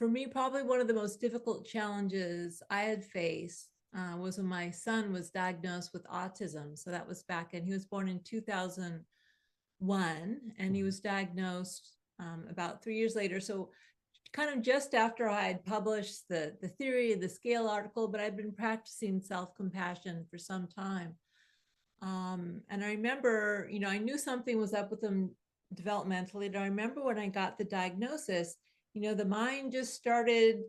For me, probably one of the most difficult challenges I had faced was when my son was diagnosed with autism. So that was back in, he was born in 2001, and he was diagnosed about 3 years later. So kind of just after I had published the theory of the scale article, but I'd been practicing self-compassion for some time. And I remember, I knew something was up with him developmentally. And I remember when I got the diagnosis, the mind just started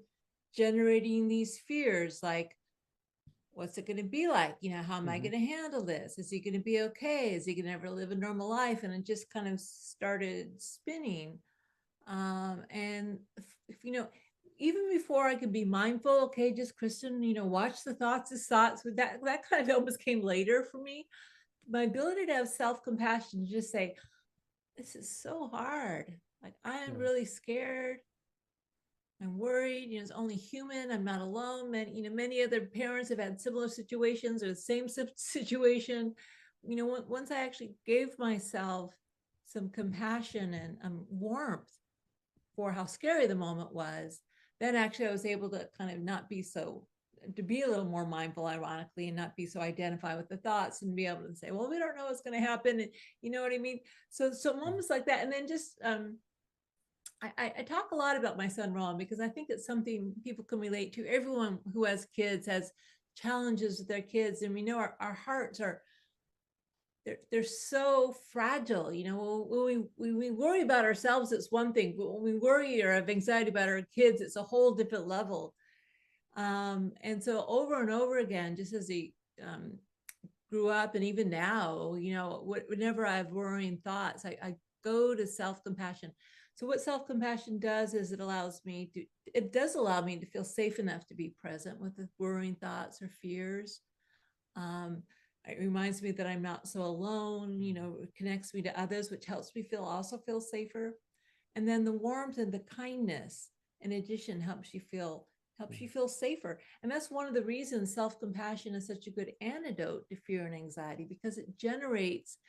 generating these fears like, what's it going to be like? How am I going to handle this? Is he going to be okay? Is he going to ever live a normal life? And it just kind of started spinning. And, even before I could be mindful, okay, just Kristin, watch the thoughts as thoughts. That kind of almost came later for me. My ability to have self-compassion, to just say, this is so hard. Like, I am really scared. I'm worried. It's only human. I'm not alone. Many other parents have had similar situations or the same situation. Once I actually gave myself some compassion and warmth for how scary the moment was, then actually I was able to kind of not be so, to be a little more mindful, ironically, and not be so identified with the thoughts and be able to say, well, we don't know what's going to happen. And you know what I mean? So moments like that. And then just, I talk a lot about my son, Ron, because I think it's something people can relate to. Everyone who has kids has challenges with their kids. And we know our hearts are, they're so fragile. When we worry about ourselves, it's one thing, but when we worry or have anxiety about our kids, it's a whole different level. And so over and over again, just as he grew up, and even now, whenever I have worrying thoughts, I go to self-compassion. So what self-compassion does is it does allow me to feel safe enough to be present with the worrying thoughts or fears. It reminds me that I'm not so alone, it connects me to others, which helps me also feel safer. And then the warmth and the kindness, in addition, helps you feel safer. And that's one of the reasons self-compassion is such a good antidote to fear and anxiety, because it generates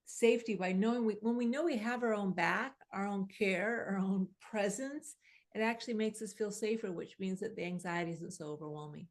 safety by knowing when we know we have our own back, our own care, our own presence, it actually makes us feel safer, which means that the anxiety isn't so overwhelming.